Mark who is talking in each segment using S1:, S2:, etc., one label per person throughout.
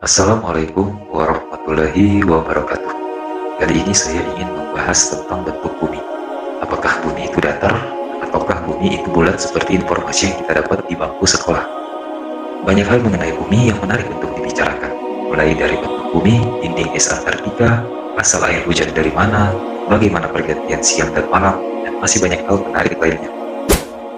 S1: Assalamualaikum warahmatullahi wabarakatuh. Kali ini saya ingin membahas tentang bentuk bumi. Apakah bumi itu datar, ataukah bumi itu bulat seperti informasi yang kita dapat di bangku sekolah? Banyak hal mengenai bumi yang menarik untuk dibicarakan, mulai dari bentuk bumi, dinding es Antartika, asal air hujan dari mana, bagaimana pergantian siang dan malam, dan masih banyak hal menarik lainnya.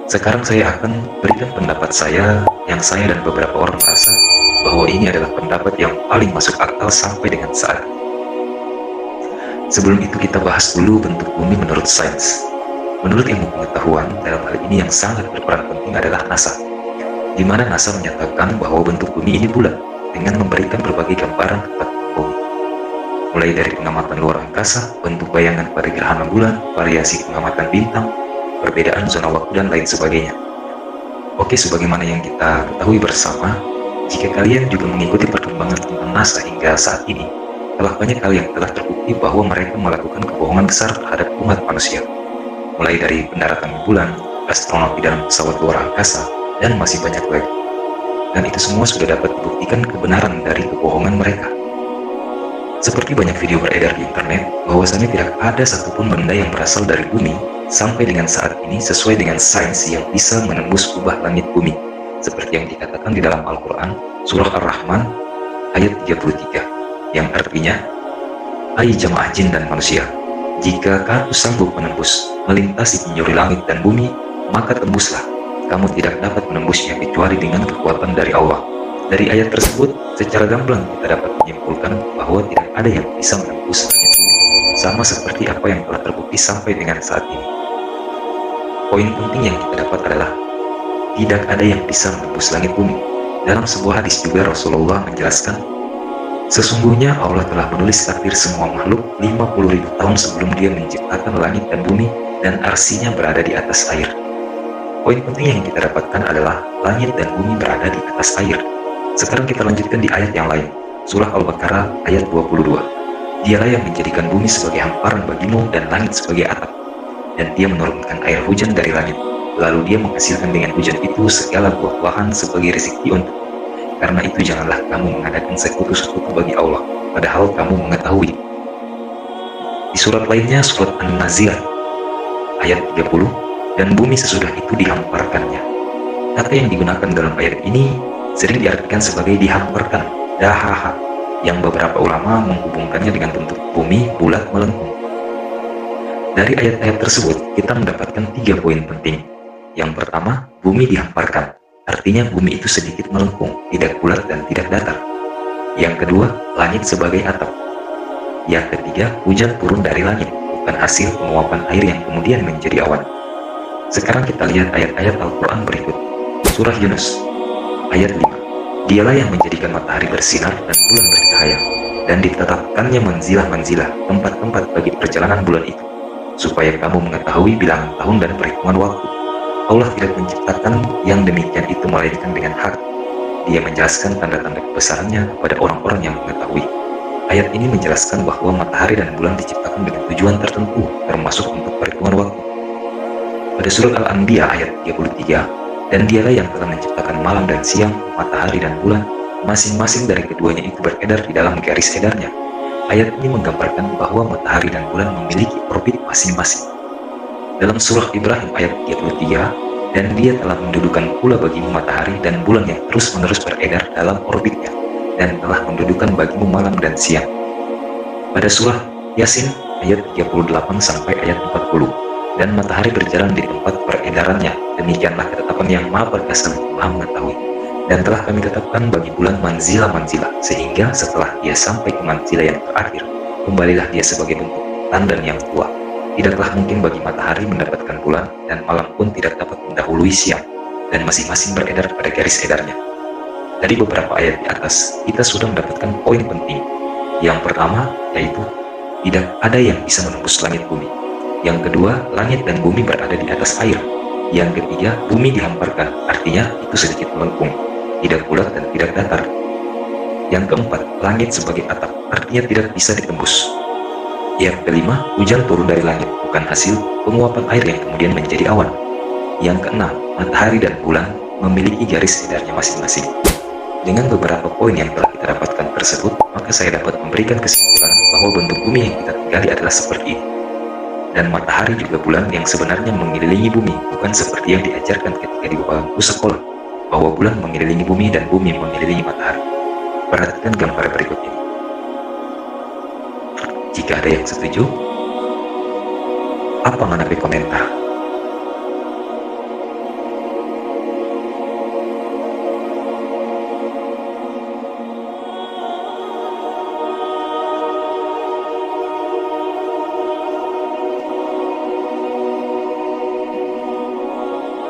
S1: Sekarang saya akan berikan pendapat saya yang saya dan beberapa orang merasa bahwa ini adalah pendapat yang paling masuk akal sampai dengan saat ini. Sebelum itu kita bahas dulu bentuk bumi menurut sains. Menurut ilmu pengetahuan, dalam hal ini yang sangat berperan penting adalah NASA, di mana NASA menyatakan bahwa bentuk bumi ini bulat dengan memberikan berbagai gambaran tentang bumi. Mulai dari pengamatan luar angkasa, bentuk bayangan pada gerhana bulan, variasi pengamatan bintang, perbedaan zona waktu, dan lain sebagainya. Oke, sebagaimana yang kita ketahui bersama, jika kalian juga mengikuti perkembangan tentang NASA hingga saat ini, telah banyak hal yang telah terbukti bahwa mereka melakukan kebohongan besar terhadap umat manusia. Mulai dari pendaratan di bulan, astronaut di dalam pesawat luar angkasa, dan masih banyak lagi. Dan itu semua sudah dapat dibuktikan kebenaran dari kebohongan mereka. Seperti banyak video beredar di internet, bahwasannya tidak ada satupun benda yang berasal dari bumi sampai dengan saat ini sesuai dengan sains yang bisa menembus kubah langit bumi, seperti yang dikatakan di dalam Al-Quran, Surah Ar-Rahman, ayat 33, yang artinya, hai jamaah jin dan manusia, jika kamu sanggup menembus, melintasi penyuri langit dan bumi, maka tembuslah, kamu tidak dapat menembusnya kecuali dengan kekuatan dari Allah. Dari ayat tersebut, secara gamblang kita dapat menyimpulkan bahwa tidak ada yang bisa menembus langit bumi, sama seperti apa yang telah terbukti sampai dengan saat ini. Poin penting yang kita dapat adalah, tidak ada yang bisa menembus langit bumi. Dalam sebuah hadis juga Rasulullah menjelaskan, sesungguhnya Allah telah menulis takdir semua makhluk 50.000 tahun sebelum dia menciptakan langit dan bumi, dan arsinya berada di atas air. Poin penting yang kita dapatkan adalah, langit dan bumi berada di atas air. Sekarang kita lanjutkan di ayat yang lain, Surah Al-Baqarah ayat 22. Dialah yang menjadikan bumi sebagai hamparan bagimu dan langit sebagai atap. Dan dia menurunkan air hujan dari langit. Lalu dia menghasilkan dengan hujan itu segala buah-buahan sebagai rezeki untukmu. Karena itu janganlah kamu mengadakan sekutu-sekutu bagi Allah, padahal kamu mengetahui. Di surat lainnya, surat An-Nazi'at ayat 30, dan bumi sesudah itu dihamparkannya. Kata yang digunakan dalam ayat ini sering diartikan sebagai dihamparkan, dahaha, yang beberapa ulama menghubungkannya dengan bentuk bumi bulat melengkung. Dari ayat-ayat tersebut, kita mendapatkan 3 poin penting. Yang pertama, bumi dihamparkan, artinya bumi itu sedikit melengkung, tidak bulat dan tidak datar. Yang kedua, langit sebagai atap. Yang ketiga, hujan turun dari langit, bukan hasil penguapan air yang kemudian menjadi awan. Sekarang kita lihat ayat-ayat Al-Quran berikut. Surah Yunus ayat 5. Dialah yang menjadikan matahari bersinar dan bulan bercahaya, dan ditetapkannya manzilah-manzilah, tempat-tempat bagi perjalanan bulan itu, supaya kamu mengetahui bilangan tahun dan perhitungan waktu. Allah tidak menciptakan yang demikian itu melainkan dengan hak. Dia menjelaskan tanda-tanda kebesarannya kepada orang-orang yang mengetahui. Ayat ini menjelaskan bahwa matahari dan bulan diciptakan dengan tujuan tertentu, termasuk untuk perhitungan waktu. Pada surat Al-Anbiya ayat 33, dan dialah yang telah menciptakan malam dan siang, matahari dan bulan, masing-masing dari keduanya itu beredar di dalam garis edarnya. Ayat ini menggambarkan bahwa matahari dan bulan memiliki orbit masing-masing. Dalam surah Ibrahim ayat 33, dan dia telah mendudukan pula bagimu matahari dan bulan yang terus-menerus beredar dalam orbitnya, dan telah mendudukan bagimu malam dan siang. Pada surah Yasin ayat 38 sampai ayat 40, dan matahari berjalan di tempat peredarannya, demikianlah ketetapan yang maha perkasa dan maha mengetahui. Dan telah kami tetapkan bagi bulan manzilah-manzilah, sehingga setelah dia sampai ke manzilah yang terakhir, kembalilah dia sebagai bentuk tandan yang tua. Tidaklah mungkin bagi matahari mendapatkan bulan, dan malam pun tidak dapat mendahului siang, dan masing-masing beredar pada garis edarnya. Dari beberapa ayat di atas, kita sudah mendapatkan poin penting. Yang pertama, yaitu tidak ada yang bisa menembus langit bumi. Yang kedua, langit dan bumi berada di atas air. Yang ketiga, bumi dihamparkan, artinya itu sedikit melengkung, tidak bulat dan tidak datar. Yang keempat, langit sebagai atap, artinya tidak bisa ditembus. Yang kelima, hujan turun dari langit, bukan hasil penguapan air yang kemudian menjadi awan. Yang keenam, matahari dan bulan memiliki garis edarnya masing-masing. Dengan beberapa poin yang telah kita dapatkan tersebut, maka saya dapat memberikan kesimpulan bahwa bentuk bumi yang kita tinggali adalah seperti ini. Dan matahari juga bulan yang sebenarnya mengelilingi bumi, bukan seperti yang diajarkan ketika di bangku sekolah, bahwa bulan mengelilingi bumi dan bumi mengelilingi matahari. Perhatikan gambar berikut ini. Jika ada yang setuju, apa mengenai komentar?